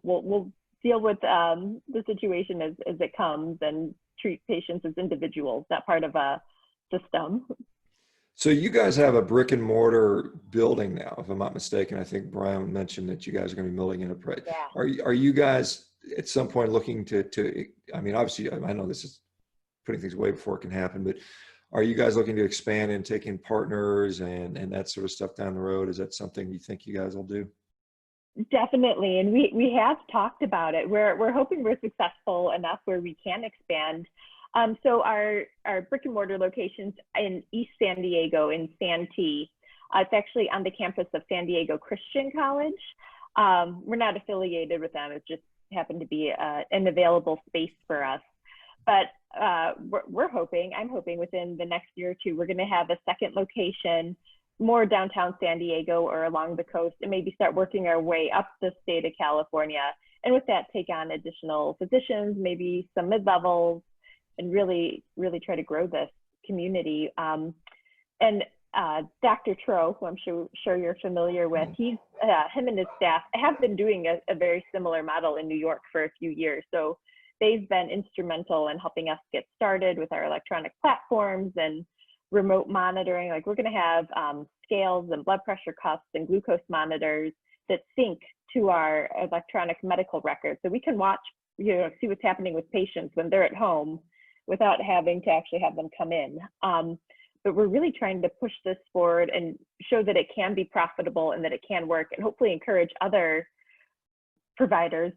we'll deal with the situation as it comes and treat patients as individuals, not part of a system. So you guys have a brick and mortar building now, if I'm not mistaken. I think Brian mentioned that you guys are going to be building in a place. Yeah. Are you guys at some point looking to, I mean, obviously I know this is putting things way before it can happen, but are you guys looking to expand and take in partners and that sort of stuff down the road? Is that something you think you guys will do? Definitely, and we have talked about it. We're hoping we're successful enough where we can expand. So our brick and mortar locations in East San Diego in Santee. It's actually on the campus of San Diego Christian College. We're not affiliated with them. It just happened to be an available space for us. But I'm hoping within the next year or two, we're going to have a second location more downtown San Diego or along the coast, and maybe start working our way up the state of California. And with that, take on additional physicians, maybe some mid-levels, and really try to grow this community. And Dr. Tro, who I'm sure you're familiar with, him and his staff have been doing a very similar model in New York for a few years. So they've been instrumental in helping us get started with our electronic platforms and remote monitoring. Like, we're going to have scales and blood pressure cuffs and glucose monitors that sync to our electronic medical records, so we can watch, see what's happening with patients when they're at home without having to actually have them come in. But we're really trying to push this forward and show that it can be profitable and that it can work, and hopefully encourage other providers,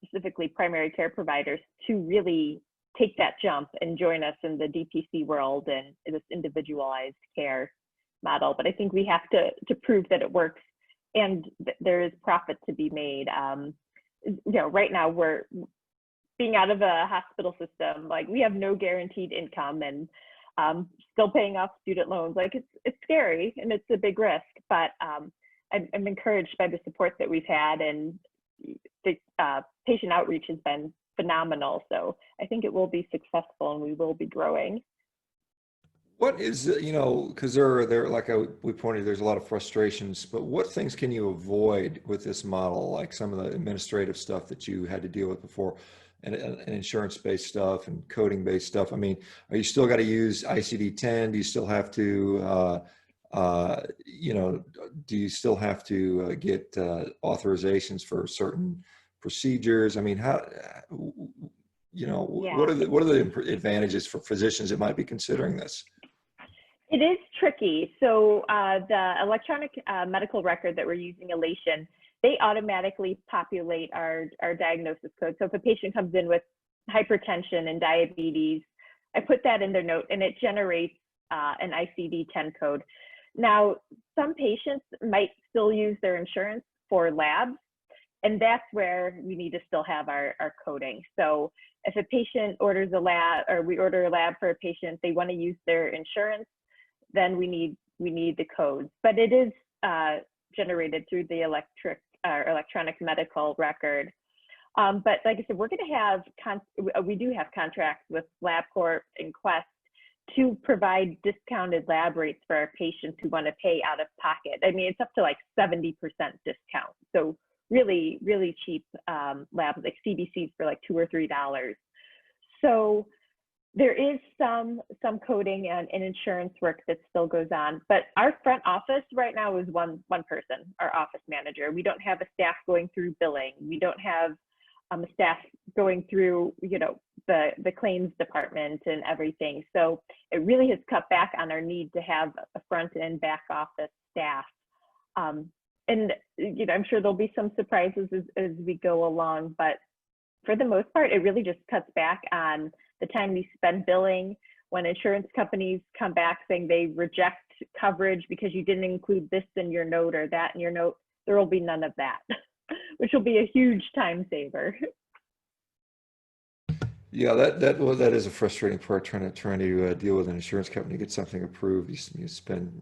specifically primary care providers, to really take that jump and join us in the DPC world and this individualized care model. But I think we have to prove that it works, and there is profit to be made. Right now we're being out of a hospital system, like, we have no guaranteed income, and still paying off student loans. Like, it's scary and it's a big risk, but I'm encouraged by the support that we've had, and the patient outreach has been phenomenal. So I think it will be successful and we will be growing. What is, because we pointed, there's a lot of frustrations, but what things can you avoid with this model? Like some of the administrative stuff that you had to deal with before, and insurance-based stuff and coding-based stuff. I mean, are you still got to use ICD-10? Do you still have to, do you still have to get authorizations for certain procedures? I mean, what are the advantages for physicians that might be considering this? It is tricky. So the electronic medical record that we're using, Elation, they automatically populate our diagnosis code. So if a patient comes in with hypertension and diabetes, I put that in their note and it generates an ICD-10 code. Now, some patients might still use their insurance for labs, and that's where we need to still have our coding. So if a patient orders a lab, or we order a lab for a patient, they want to use their insurance, then we need the codes. But it is generated through the electronic medical record. But like I said, we're going to have, we do have contracts with LabCorp and Quest to provide discounted lab rates for our patients who want to pay out of pocket. I mean, it's up to like 70% discount. So really, really cheap labs, like CBCs for like $2 or $3. So there is some coding and insurance work that still goes on, but our front office right now is one person, our office manager. We don't have a staff going through billing. We don't have a staff going through, the claims department and everything. So it really has cut back on our need to have a front and back office staff. And I'm sure there'll be some surprises as we go along, but for the most part, it really just cuts back on the time we spend billing. When insurance companies come back saying they reject coverage because you didn't include this in your note or that in your note, there will be none of that, which will be a huge time saver. Yeah, that is a frustrating part, trying to deal with an insurance company, get something approved. You spend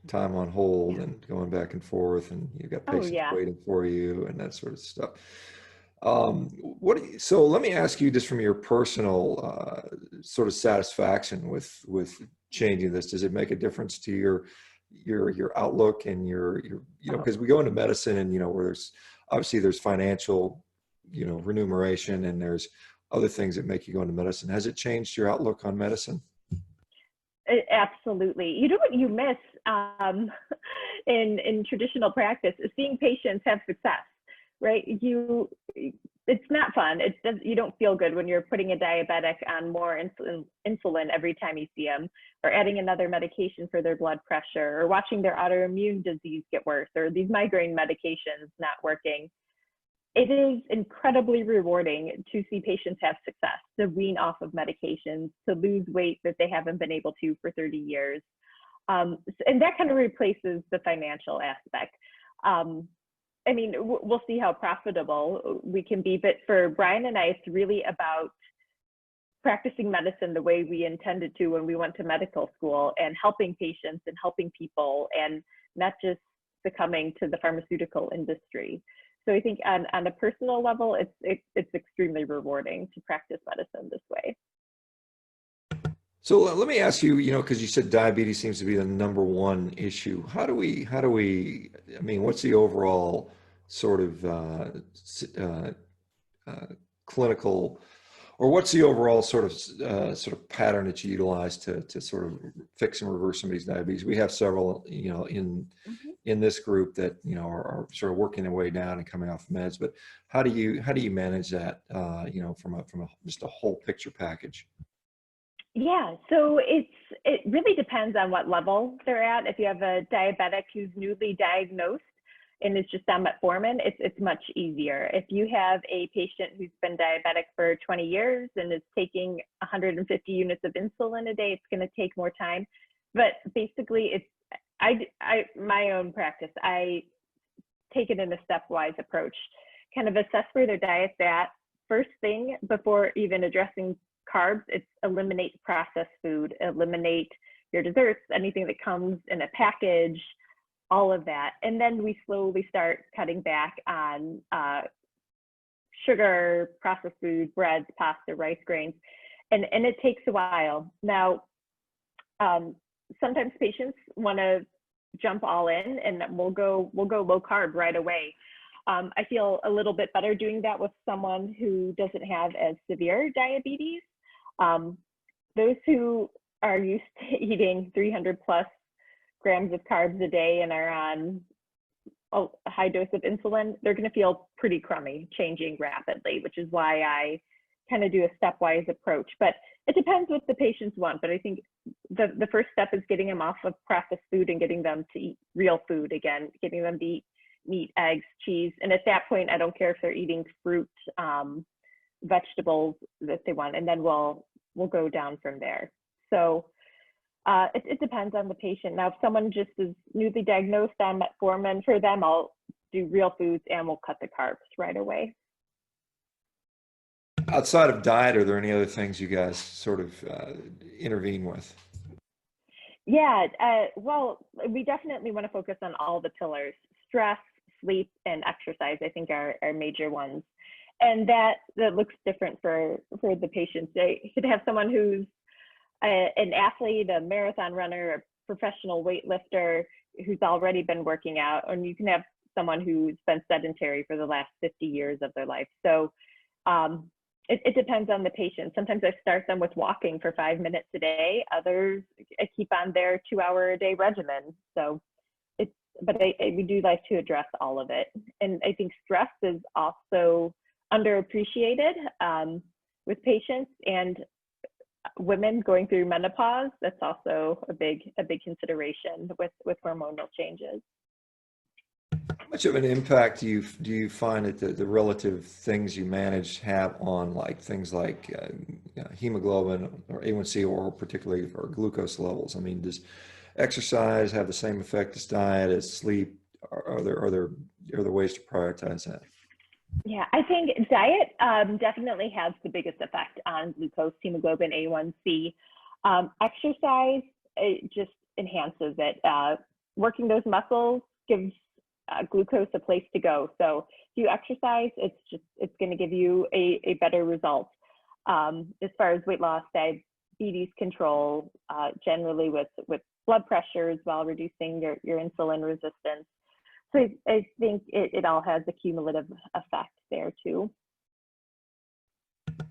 time on hold and going back and forth, and you've got patients waiting for you and that sort of stuff. So let me ask you, just from your personal sort of satisfaction with changing this, does it make a difference to your outlook and your because we go into medicine and where there's financial remuneration, and there's other things that make you go into medicine. Has it changed your outlook on medicine? Absolutely. You know what you miss in traditional practice is seeing patients have success, right? It's not fun. You don't feel good when you're putting a diabetic on more insulin every time you see them, or adding another medication for their blood pressure, or watching their autoimmune disease get worse, or these migraine medications not working. It is incredibly rewarding to see patients have success, to wean off of medications, to lose weight that they haven't been able to for 30 years. And that kind of replaces the financial aspect. I mean, we'll see how profitable we can be, but for Brian and I, it's really about practicing medicine the way we intended to when we went to medical school, and helping patients and helping people, and not just succumbing to the pharmaceutical industry. So I think on a personal level, it's extremely rewarding to practice medicine this way. So let me ask you, because you said diabetes seems to be the #1 issue. How do we, I mean, what's the overall sort of clinical, or what's the overall sort of pattern that you utilize to sort of fix and reverse somebody's diabetes? We have several, in this group that are sort of working their way down and coming off meds. But how do you manage that? From just a whole picture package. Yeah, so it really depends on what level they're at. If you have a diabetic who's newly diagnosed and is just on metformin, it's much easier. If you have a patient who's been diabetic for 20 years and is taking 150 units of insulin a day, it's going to take more time. But basically, my own practice, I take it in a stepwise approach, kind of assess where their diet's at. First thing, before even addressing carbs, it's eliminate processed food, eliminate your desserts, anything that comes in a package, all of that. And then we slowly start cutting back on sugar, processed food, breads, pasta, rice, grains. And it takes a while. Now, sometimes patients want to jump all in, and we'll go low carb right away. I feel a little bit better doing that with someone who doesn't have as severe diabetes. Those who are used to eating 300 plus grams of carbs a day and are on a high dose of insulin, they're going to feel pretty crummy changing rapidly, which is why I kind of do a stepwise approach. But it depends what the patients want. But I think the first step is getting them off of processed food and getting them to eat real food again, getting them to eat meat, eggs, cheese. And at that point, I don't care if they're eating fruit, vegetables that they want, and then we'll go down from there. So it depends on the patient. Now, if someone just is newly diagnosed on metformin, for them, I'll do real foods and we'll cut the carbs right away. Outside of diet, are there any other things you guys sort of intervene with? Yeah, well, we definitely want to focus on all the pillars: stress, sleep, and exercise. I think are major ones, and that looks different for the patients. You could have someone who's an athlete, a marathon runner, a professional weightlifter who's already been working out, and you can have someone who's been sedentary for the last 50 years of their life. So it depends on the patient. Sometimes I start them with walking for 5 minutes a day. Others, I keep on their 2-hour-a-day regimen. So we do like to address all of it. And I think stress is also underappreciated with patients, and women going through menopause. That's also a big consideration with hormonal changes. How much of an impact do you find that the relative things you manage have on things like hemoglobin or A1C, or particularly for glucose levels? I mean, does exercise have the same effect as diet, as sleep? Are there ways to prioritize that? Yeah, I think diet definitely has the biggest effect on glucose, hemoglobin, A1C. Exercise, it just enhances it. Working those muscles gives glucose a place to go. So if you exercise, it's going to give you a better result. As far as weight loss, diabetes control, generally with blood pressures while reducing your insulin resistance. So I think it all has a cumulative effect there too.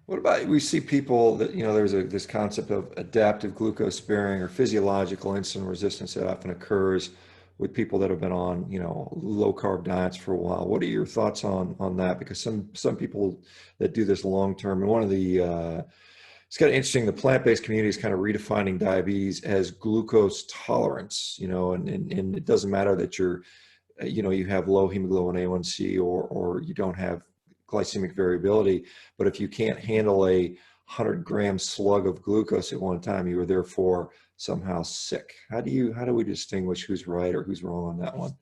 What about, we see people that, there's this concept of adaptive glucose sparing or physiological insulin resistance that often occurs with people that have been on, low carb diets for a while. What are your thoughts on that? Because some people that do this long term, and one of the, it's kind of interesting, the plant-based community is kind of redefining diabetes as glucose tolerance, and it doesn't matter that you have low hemoglobin A1C or you don't have glycemic variability, but if you can't handle a 100-gram slug of glucose at one time, you are therefore somehow sick. How do we distinguish who's right or who's wrong on that one?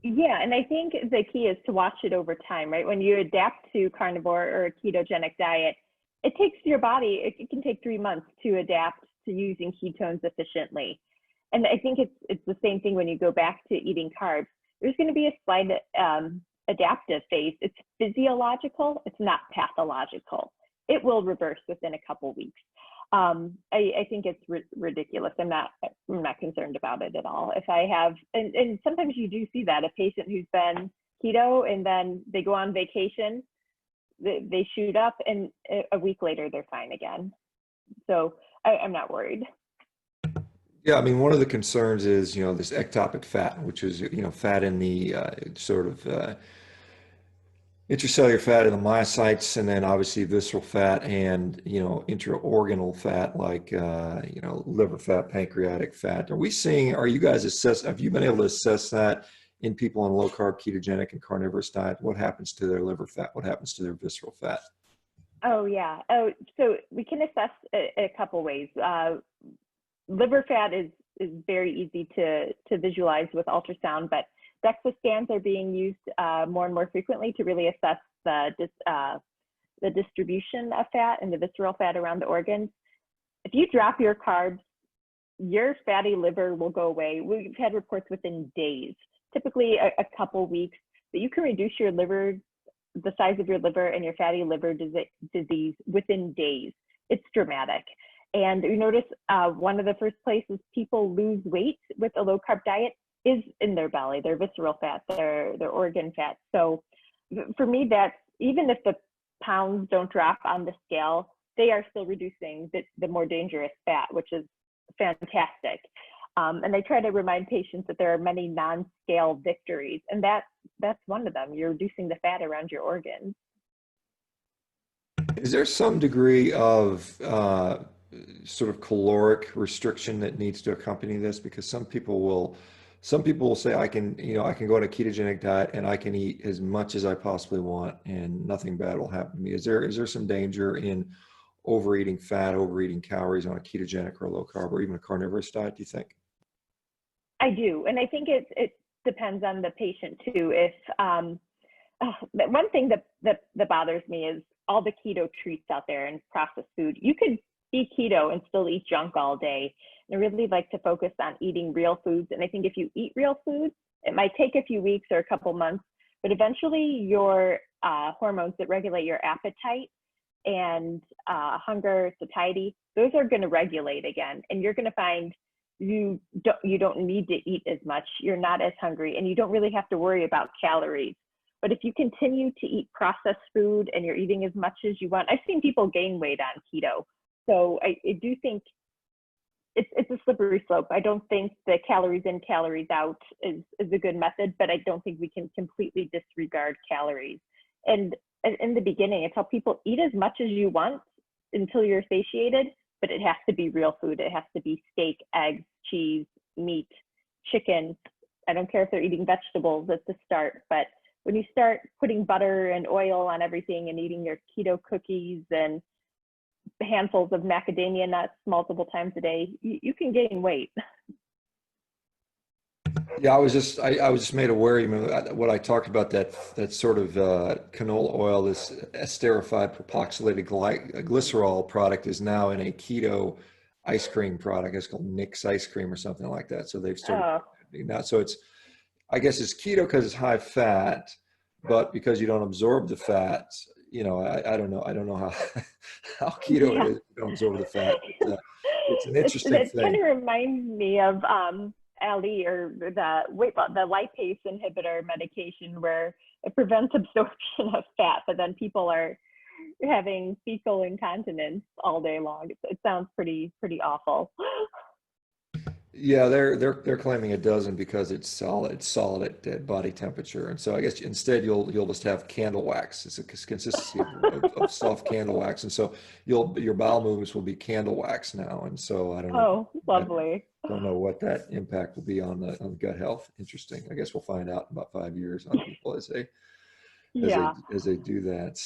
Yeah, and I think the key is to watch it over time, right? When you adapt to carnivore or a ketogenic diet, it takes your body, it can take 3 months to adapt to using ketones efficiently. And I think it's the same thing when you go back to eating carbs. There's going to be a slight adaptive phase. It's physiological, it's not pathological. It will reverse within a couple weeks. I think it's ridiculous. I'm not concerned about it at all. If I have, and sometimes you do see that, a patient who's been keto and then they go on vacation, they shoot up, and a week later they're fine again. So I'm not worried. Yeah, I mean, one of the concerns is, this ectopic fat, which is, fat in the sort of intracellular fat in the myocytes, and then obviously visceral fat and, intraorganal fat like, liver fat, pancreatic fat. Are you guys have you been able to assess that in people on low carb, ketogenic, and carnivorous diet? What happens to their liver fat? What happens to their visceral fat? Oh, yeah. So we can assess a couple ways. Liver fat is very easy to visualize with ultrasound, but DEXA scans are being used more and more frequently to really assess the distribution of fat and the visceral fat around the organs. If you drop your carbs, your fatty liver will go away. We've had reports within days, typically a couple weeks, that you can reduce your liver, the size of your liver and your fatty liver disease within days. It's dramatic. And you notice one of the first places people lose weight with a low carb diet is in their belly, their visceral fat, their organ fat. So for me, that's, even if the pounds don't drop on the scale, they are still reducing the more dangerous fat, which is fantastic. And I try to remind patients that there are many non-scale victories, and that's one of them. You're reducing the fat around your organs. Is there some degree of sort of caloric restriction that needs to accompany this? Because some people will say, I can, I can go on a ketogenic diet and I can eat as much as I possibly want and nothing bad will happen to me. Is there some danger in overeating fat, overeating calories on a ketogenic or low carb or even a carnivorous diet, do you think? I do, and I think it depends on the patient too. If one thing that bothers me is all the keto treats out there and processed food. You could be keto and still eat junk all day. And I really like to focus on eating real foods. And I think if you eat real food, it might take a few weeks or a couple months, but eventually your hormones that regulate your appetite and hunger, satiety, those are going to regulate again. And you're going to find you don't need to eat as much. You're not as hungry, and you don't really have to worry about calories. But if you continue to eat processed food and you're eating as much as you want, I've seen people gain weight on keto. So I do think it's a slippery slope. I don't think the calories in, calories out is a good method, but I don't think we can completely disregard calories. And in the beginning, I tell people, eat as much as you want until you're satiated, but it has to be real food. It has to be steak, eggs, cheese, meat, chicken. I don't care if they're eating vegetables at the start, but when you start putting butter and oil on everything and eating your keto cookies and handfuls of macadamia nuts multiple times a day, you can gain weight. Yeah, I was just made aware, what I talked about, that sort of canola oil, this esterified propoxylated glycerol product is now in a keto ice cream product. It's called Nick's ice cream or something like that. So they've started doing that. So I guess it's keto because it's high fat, but because you don't absorb the fat, I don't know. I don't know how keto it is. You don't absorb the fat. It's an interesting thing. It kind of reminds me of Ali, or the lipase inhibitor medication, where it prevents absorption of fat, but then people are having fecal incontinence all day long. It sounds pretty awful. Yeah, they're claiming it doesn't because it's solid at body temperature, and so I guess instead you'll just have candle wax. It's a consistency of soft candle wax, and so your bowel movements will be candle wax now, and so I don't know. Oh, lovely. I don't know what that impact will be on the gut health. Interesting. I guess we'll find out in about 5 years on people as they do that.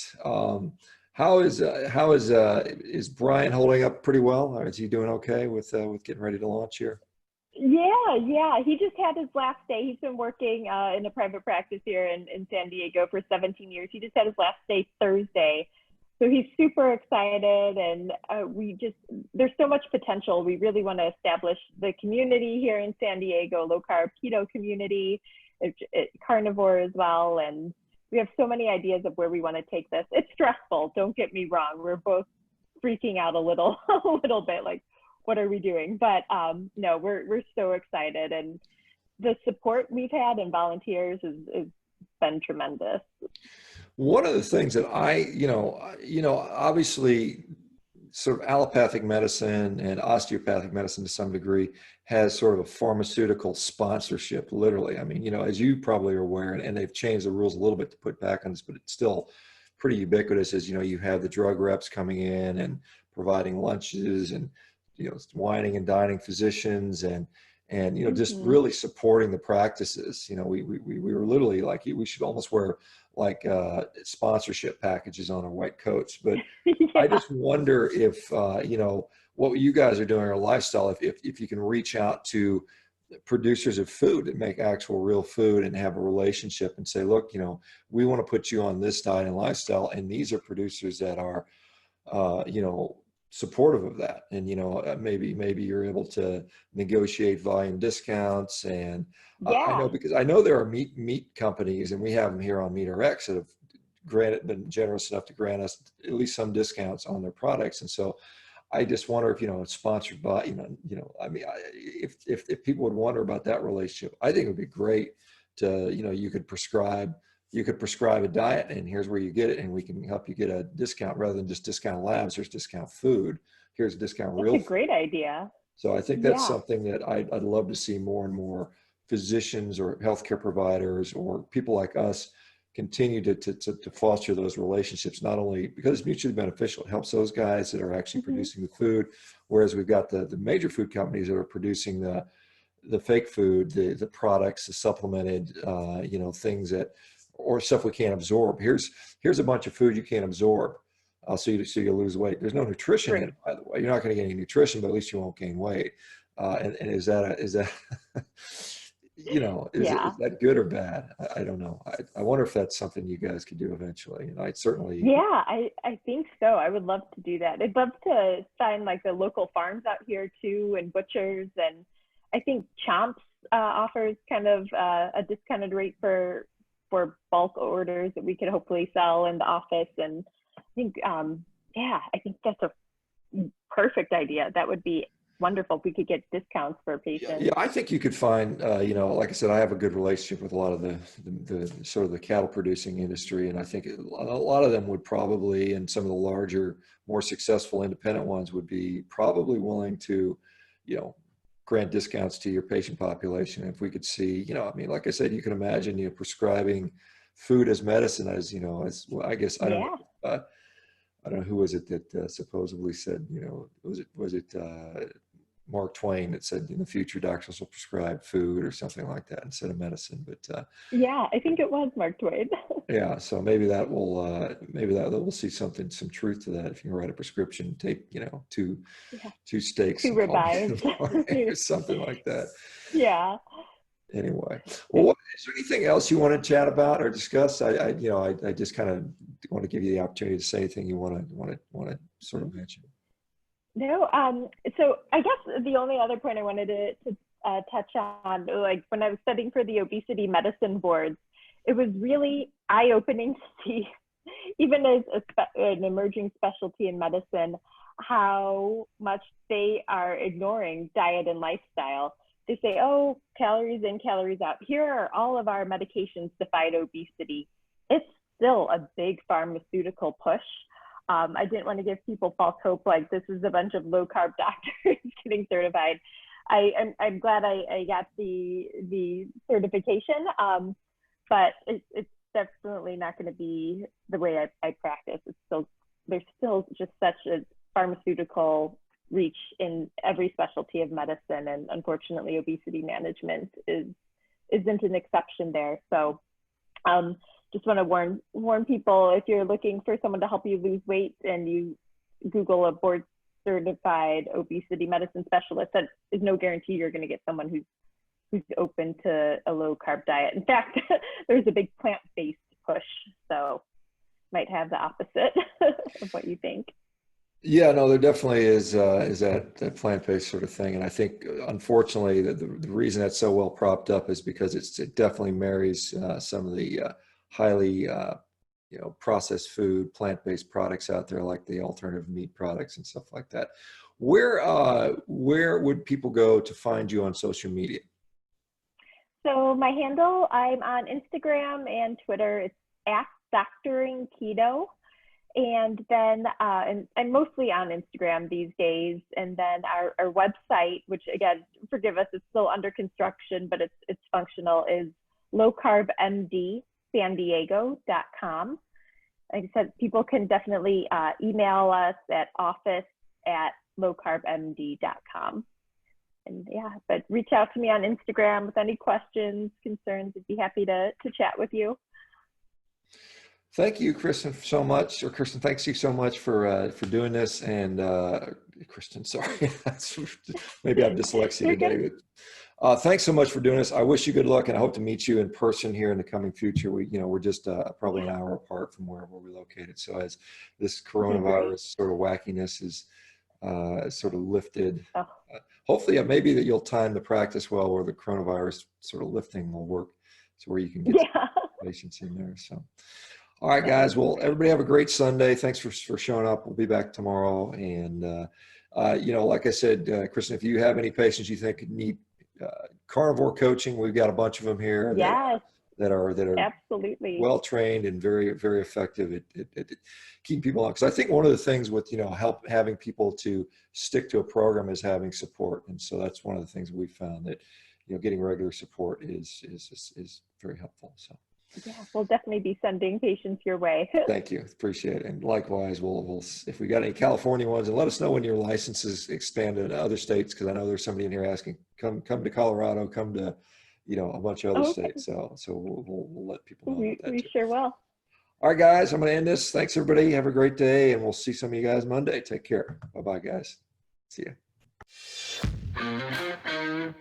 Is Brian holding up pretty well? Or is he doing okay with getting ready to launch here? Yeah. He just had his last day. He's been working in a private practice here in San Diego for 17 years. He just had his last day Thursday. So he's super excited, and there's so much potential. We really want to establish the community here in San Diego, low carb keto community, carnivore as well. And we have so many ideas of where we want to take this. It's stressful, don't get me wrong. We're both freaking out a little bit, like, what are we doing? But no, we're so excited, and the support we've had and volunteers has been tremendous. One of the things that obviously sort of allopathic medicine and osteopathic medicine to some degree has sort of a pharmaceutical sponsorship, literally. I mean, as you probably are aware, and they've changed the rules a little bit to put back on this, but it's still pretty ubiquitous as, you have the drug reps coming in and providing lunches and, wining and dining physicians and just really supporting the practices. We were literally like, we should almost wear like sponsorship packages on our white coats. But yeah. I just wonder if, what you guys are doing, or lifestyle, if you can reach out to producers of food that make actual real food and have a relationship and say, look, we want to put you on this diet and lifestyle, and these are producers that are, supportive of that. And, maybe you're able to negotiate volume discounts. And I know there are meat companies, and we have them here on MeatRx, that have been generous enough to grant us at least some discounts on their products. And so I just wonder if, it's sponsored by, if people would wonder about that relationship, I think it would be great to, you could prescribe a diet, and here's where you get it, and we can help you get a discount rather than just discount labs. There's discount food. Here's discount real food. That's a great idea. So I think that's something that I'd love to see more and more physicians or healthcare providers or people like us continue to foster those relationships, not only because it's mutually beneficial, it helps those guys that are actually producing the food, whereas we've got the major food companies that are producing the fake food, the products, the supplemented, you know, things that, or stuff we can't absorb. Here's a bunch of food you can't absorb. So you lose weight. There's no nutrition in it, by the way. You're not going to get any nutrition, but at least you won't gain weight. And is that you know, is that good or bad? I don't know. I wonder if that's something you guys could do eventually. And I certainly. Yeah, I think so. I would love to do that. I'd love to find like the local farms out here too, and butchers. And I think Chomps offers kind of a discounted rate for bulk orders that we could hopefully sell in the office. And I think, yeah, I think that's a perfect idea. That would be wonderful if we could get discounts for patients. Yeah, I think you could find, you know, like I said, I have a good relationship with a lot of the sort of the cattle producing industry. And I think a lot of them would probably, and some of the larger, more successful independent ones would be probably willing to, you know, grant discounts to your patient population. If we could see, you know, I mean, like I said, you can imagine, you know, prescribing food as medicine, as, you know, as, well, I guess, I don't know. I don't know, who was it that supposedly said, you know, was it Mark Twain that said in the future doctors will prescribe food or something like that instead of medicine. But yeah, I think it was Mark Twain. yeah, so maybe that will we'll see some truth to that. If you can write a prescription, take, you know, two steaks, 2 ribeyes, or something like that. Yeah. Anyway, well, is there anything else you want to chat about or discuss? I just kind of want to give you the opportunity to say anything you want to sort of mention. No, so I guess the only other point I wanted to touch on, like when I was studying for the obesity medicine boards, it was really eye-opening to see, even as an emerging specialty in medicine, how much they are ignoring diet and lifestyle. They say, oh, calories in, calories out. Here are all of our medications to fight obesity. It's still a big pharmaceutical push. I didn't want to give people false hope, like this is a bunch of low carb doctors getting certified. I'm glad I got the certification, but it's definitely not going to be the way I practice. There's still just such a pharmaceutical reach in every specialty of medicine, and unfortunately obesity management isn't an exception there. So just want to warn people, if you're looking for someone to help you lose weight and you Google a board certified obesity medicine specialist, that is no guarantee you're going to get someone who's open to a low carb diet. In fact, there's a big plant-based push, so might have the opposite of what you think. Yeah, no, there definitely is that plant-based sort of thing. And I think, unfortunately, the reason that's so well propped up is because it definitely marries some of the highly, you know, processed food, plant-based products out there, like the alternative meat products and stuff like that. Where would people go to find you on social media? So my handle, I'm on Instagram and Twitter. It's @Doctoring Keto. And then I'm mostly on Instagram these days. And then our website, which again, forgive us, it's still under construction, but it's functional, is lowcarbmdsandiego.com. Like I said, people can definitely email us at office@lowcarbmd.com. And yeah, but reach out to me on Instagram with any questions, concerns. I'd be happy to chat with you. Thank you, Kristin, so much. Or Kristin, thanks you so much for doing this. And Kristin, sorry, maybe I'm dyslexic today. But, thanks so much for doing this. I wish you good luck, and I hope to meet you in person here in the coming future. We're just probably an hour apart from where we're located. So as this coronavirus sort of wackiness is sort of lifted, hopefully maybe that you'll time the practice well, where the coronavirus sort of lifting will work, so where you can get patients in there. So. All right, guys. Well, everybody have a great Sunday. Thanks for showing up. We'll be back tomorrow. And, you know, like I said, Kristin, if you have any patients you think need carnivore coaching, we've got a bunch of them here that are absolutely well-trained and very, very effective at keeping people on. Because I think one of the things with, you know, having people to stick to a program is having support. And so that's one of the things we found, that, you know, getting regular support is very helpful. So. Yeah, we'll definitely be sending patients your way. Thank you. Appreciate it. And likewise, we'll if we got any California ones, and let us know when your licenses expand to other states, because I know there's somebody in here asking, come to Colorado, come to, a bunch of other Okay, states. So we'll let people know about that we too. sure will. All right, guys, I'm going to end this. Thanks, everybody. Have a great day, and we'll see some of you guys Monday. Take care. Bye-bye, guys. See ya.